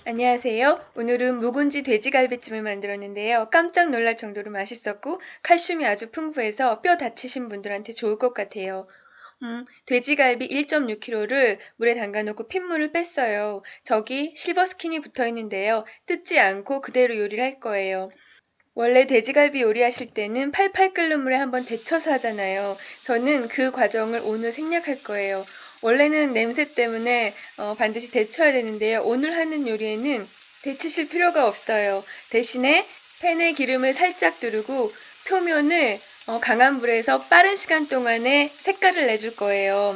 안녕하세요. 오늘은 묵은지 돼지갈비찜을 만들었는데요. 깜짝 놀랄 정도로 맛있었고 칼슘이 아주 풍부해서 뼈 다치신 분들한테 좋을 것 같아요. 돼지갈비 1.6kg를 물에 담가놓고 핏물을 뺐어요. 저기 실버 스킨이 붙어 있는데요. 뜯지 않고 그대로 요리를 할 거예요. 원래 돼지갈비 요리하실 때는 팔팔 끓는 물에 한번 데쳐서 하잖아요. 저는 그 과정을 오늘 생략할 거예요. 원래는 냄새 때문에 반드시 데쳐야 되는데요. 오늘 하는 요리에는 데치실 필요가 없어요. 대신에 팬에 기름을 살짝 두르고 표면을 강한 불에서 빠른 시간 동안에 색깔을 내줄 거예요.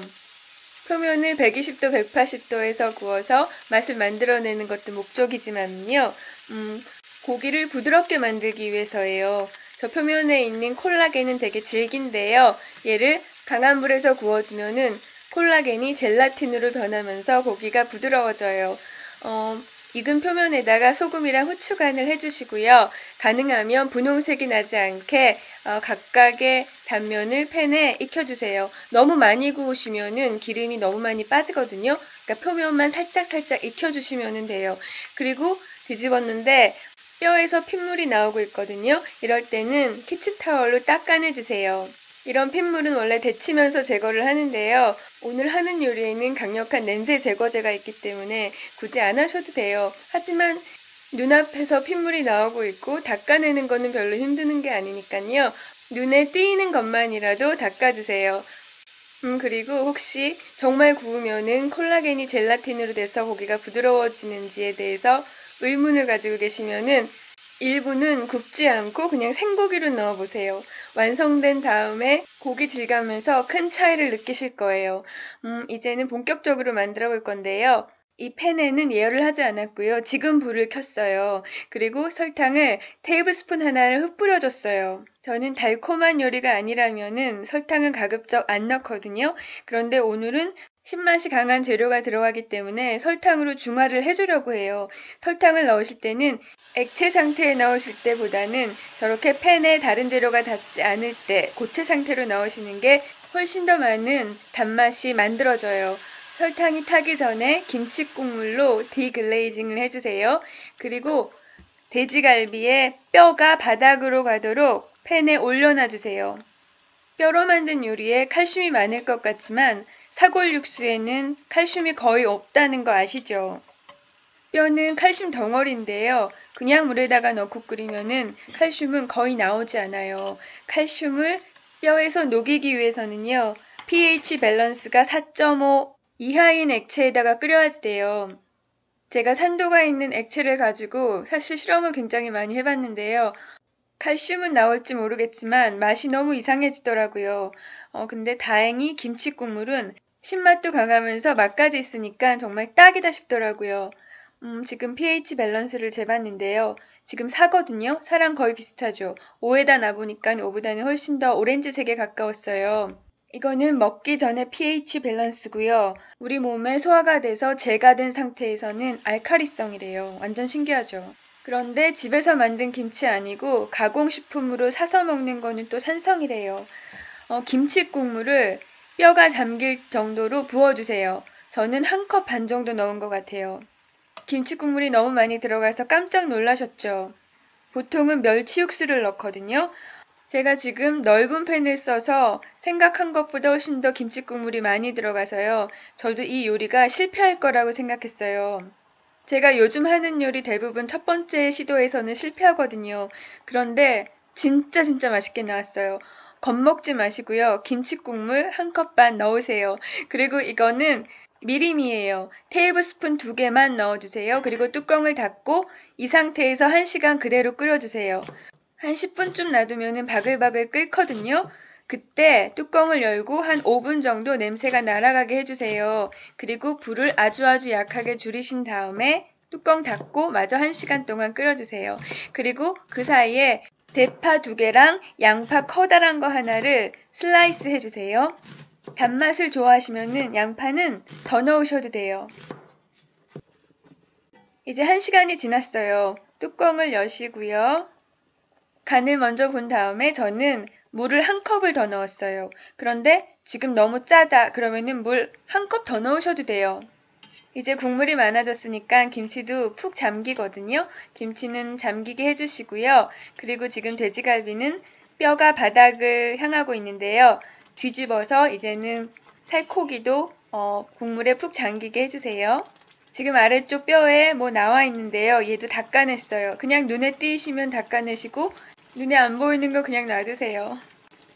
표면을 120도, 180도에서 구워서 맛을 만들어내는 것도 목적이지만요. 고기를 부드럽게 만들기 위해서예요. 저 표면에 있는 콜라겐은 되게 질긴데요. 얘를 강한 불에서 구워주면은 콜라겐이 젤라틴으로 변하면서 고기가 부드러워져요. 익은 표면에다가 소금이랑 후추 간을 해주시고요. 가능하면 분홍색이 나지 않게 각각의 단면을 팬에 익혀주세요. 너무 많이 구우시면은 기름이 너무 많이 빠지거든요. 그러니까 표면만 살짝 익혀주시면 돼요. 그리고 뒤집었는데 뼈에서 핏물이 나오고 있거든요. 이럴 때는 키친타월로 닦아내주세요. 이런 핏물은 원래 데치면서 제거를 하는데요. 오늘 하는 요리에는 강력한 냄새 제거제가 있기 때문에 굳이 안 하셔도 돼요. 하지만 눈앞에서 핏물이 나오고 있고 닦아내는 거는 별로 힘드는 게 아니니까요. 눈에 띄는 것만이라도 닦아주세요. 그리고 혹시 정말 구우면은 콜라겐이 젤라틴으로 돼서 고기가 부드러워지는지에 대해서 의문을 가지고 계시면은 일부는 굽지 않고 그냥 생고기로 넣어보세요. 완성된 다음에 고기 질감에서 큰 차이를 느끼실 거예요. 이제는 본격적으로 만들어 볼 건데요. 이 팬에는 예열을 하지 않았고요. 지금 불을 켰어요. 그리고 설탕을 테이블스푼 하나를 흩뿌려줬어요. 저는 달콤한 요리가 아니라면은 설탕은 가급적 안 넣거든요. 그런데 오늘은 신맛이 강한 재료가 들어가기 때문에 설탕으로 중화를 해주려고 해요. 설탕을 넣으실 때는 액체 상태에 넣으실 때보다는 저렇게 팬에 다른 재료가 닿지 않을 때 고체 상태로 넣으시는 게 훨씬 더 많은 단맛이 만들어져요. 설탕이 타기 전에 김치 국물로 디글레이징을 해주세요. 그리고 돼지갈비의 뼈가 바닥으로 가도록 팬에 올려놔주세요. 뼈로 만든 요리에 칼슘이 많을 것 같지만 사골 육수에는 칼슘이 거의 없다는 거 아시죠? 뼈는 칼슘 덩어리인데요. 그냥 물에다가 넣고 끓이면은 칼슘은 거의 나오지 않아요. 칼슘을 뼈에서 녹이기 위해서는요. pH 밸런스가 4.5 이하인 액체에다가 끓여야 돼요. 제가 산도가 있는 액체를 가지고 사실 실험을 굉장히 많이 해봤는데요. 칼슘은 나올지 모르겠지만 맛이 너무 이상해지더라고요. 근데 다행히 김치 국물은 신맛도 강하면서 맛까지 있으니까 정말 딱이다 싶더라고요. 지금 pH 밸런스를 재봤는데요. 지금 4거든요. 4랑 거의 비슷하죠. 5에다 놔보니까 5보다는 훨씬 더 오렌지색에 가까웠어요. 이거는 먹기 전에 pH 밸런스고요. 우리 몸에 소화가 돼서 재가 된 상태에서는 알칼리성이래요. 완전 신기하죠. 그런데 집에서 만든 김치 아니고 가공식품으로 사서 먹는 거는 또 산성이래요. 김치 국물을 뼈가 잠길 정도로 부어주세요. 저는 1컵 반 정도 넣은 것 같아요. 김치 국물이 너무 많이 들어가서 깜짝 놀라셨죠? 보통은 멸치 육수를 넣거든요. 제가 지금 넓은 팬을 써서 생각한 것보다 훨씬 더 김치 국물이 많이 들어가서요. 저도 이 요리가 실패할 거라고 생각했어요. 제가 요즘 하는 요리 대부분 첫 번째 시도에서는 실패하거든요. 그런데 진짜 맛있게 나왔어요. 겁먹지 마시고요. 김치 국물 1컵 반 넣으세요. 그리고 이거는 미림이에요. 테이블스푼 2개만 넣어주세요. 그리고 뚜껑을 닫고 이 상태에서 1시간 그대로 끓여주세요. 한 10분쯤 놔두면 바글바글 끓거든요. 그때 뚜껑을 열고 한 5분 정도 냄새가 날아가게 해주세요. 그리고 불을 아주 약하게 줄이신 다음에 뚜껑 닫고 마저 1시간 동안 끓여주세요. 그리고 그 사이에 대파 2개랑 양파 커다란 거 하나를 슬라이스 해주세요. 단맛을 좋아하시면 양파는 더 넣으셔도 돼요. 이제 1시간이 지났어요. 뚜껑을 여시고요. 간을 먼저 본 다음에 저는 물을 1컵을 더 넣었어요. 그런데 지금 너무 짜다 그러면은 물 1컵 더 넣으셔도 돼요. 이제 국물이 많아졌으니까 김치도 푹 잠기거든요. 김치는 잠기게 해주시고요. 그리고 지금 돼지갈비는 뼈가 바닥을 향하고 있는데요. 뒤집어서 이제는 살코기도 국물에 푹 잠기게 해주세요. 지금 아래쪽 뼈에 뭐 나와 있는데요. 얘도 닦아냈어요. 그냥 눈에 띄시면 닦아내시고 눈에 안 보이는 거 그냥 놔두세요.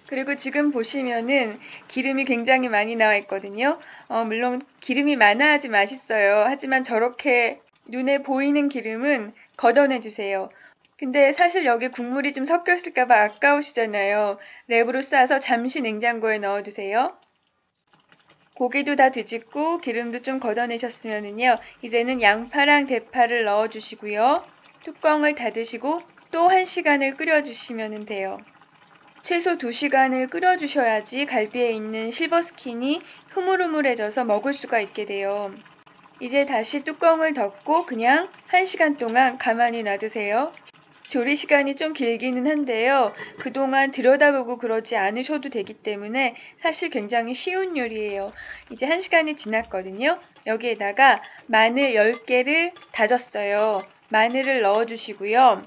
그리고 지금 보시면은 기름이 굉장히 많이 나와 있거든요. 물론 기름이 많아야지 맛있어요. 하지만 저렇게 눈에 보이는 기름은 걷어내 주세요. 근데 사실 여기 국물이 좀 섞였을까봐 아까우시잖아요. 랩으로 싸서 잠시 냉장고에 넣어두세요. 고기도 다 뒤집고 기름도 좀 걷어내셨으면은요. 이제는 양파랑 대파를 넣어주시고요. 뚜껑을 닫으시고 또 1시간을 끓여주시면 돼요. 최소 2시간을 끓여주셔야지 갈비에 있는 실버스킨이 흐물흐물해져서 먹을 수가 있게 돼요. 이제 다시 뚜껑을 덮고 그냥 1시간 동안 가만히 놔두세요. 조리 시간이 좀 길기는 한데요. 그동안 들여다보고 그러지 않으셔도 되기 때문에 사실 굉장히 쉬운 요리예요. 이제 1시간이 지났거든요. 여기에다가 마늘 10개를 다졌어요. 마늘을 넣어주시고요.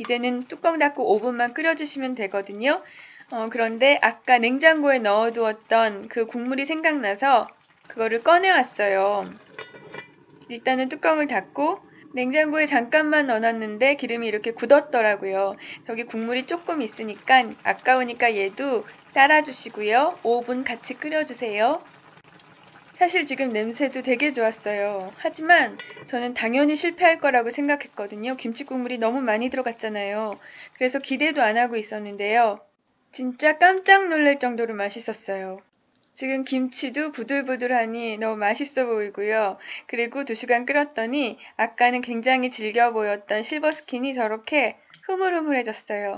이제는 뚜껑 닫고 5분만 끓여주시면 되거든요. 그런데 아까 냉장고에 넣어두었던 그 국물이 생각나서 그거를 꺼내왔어요. 일단은 뚜껑을 닫고 냉장고에 잠깐만 넣어놨는데 기름이 이렇게 굳었더라고요. 저기 국물이 조금 있으니까 아까우니까 얘도 따라주시고요. 5분 같이 끓여주세요. 사실 지금 냄새도 되게 좋았어요. 하지만 저는 당연히 실패할 거라고 생각했거든요. 김치 국물이 너무 많이 들어갔잖아요. 그래서 기대도 안 하고 있었는데요. 진짜 깜짝 놀랄 정도로 맛있었어요. 지금 김치도 부들부들하니 너무 맛있어 보이고요. 그리고 2시간 끓였더니 아까는 굉장히 질겨 보였던 실버스킨이 저렇게 흐물흐물해졌어요.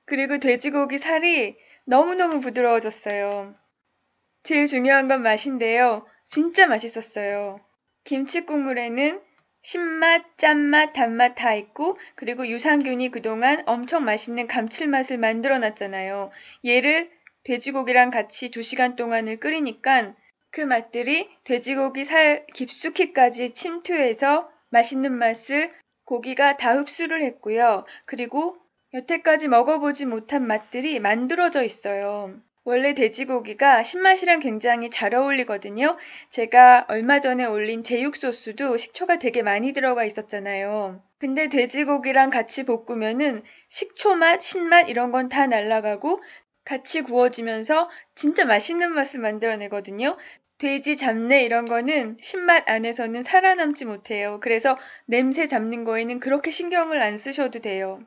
그리고 돼지고기 살이 너무너무 부드러워졌어요. 제일 중요한 건 맛인데요. 진짜 맛있었어요. 김치 국물에는 신맛, 짠맛, 단맛 다 있고 그리고 유산균이 그동안 엄청 맛있는 감칠맛을 만들어 놨잖아요. 얘를 돼지고기랑 같이 2시간 동안을 끓이니까 그 맛들이 돼지고기 살 깊숙이까지 침투해서 맛있는 맛을 고기가 다 흡수를 했고요. 그리고 여태까지 먹어보지 못한 맛들이 만들어져 있어요. 원래 돼지고기가 신맛이랑 굉장히 잘 어울리거든요. 제가 얼마 전에 올린 제육 소스도 식초가 되게 많이 들어가 있었잖아요. 근데 돼지고기랑 같이 볶으면은 식초맛, 신맛 이런 건 다 날아가고 같이 구워지면서 진짜 맛있는 맛을 만들어내거든요. 돼지 잡내 이런 거는 신맛 안에서는 살아남지 못해요. 그래서 냄새 잡는 거에는 그렇게 신경을 안 쓰셔도 돼요.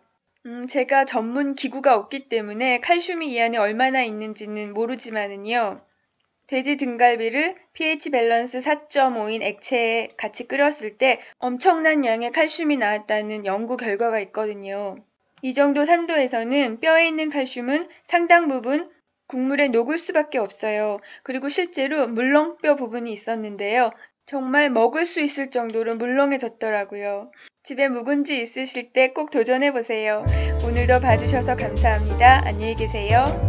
제가 전문 기구가 없기 때문에 칼슘이 이 안에 얼마나 있는지는 모르지만은요. 돼지 등갈비를 pH 밸런스 4.5인 액체에 같이 끓였을 때 엄청난 양의 칼슘이 나왔다는 연구 결과가 있거든요. 이 정도 산도에서는 뼈에 있는 칼슘은 상당 부분 국물에 녹을 수밖에 없어요. 그리고 실제로 물렁뼈 부분이 있었는데요. 정말 먹을 수 있을 정도로 물렁해졌더라고요. 집에 묵은지 있으실 때 꼭 도전해보세요. 오늘도 봐주셔서 감사합니다. 안녕히 계세요.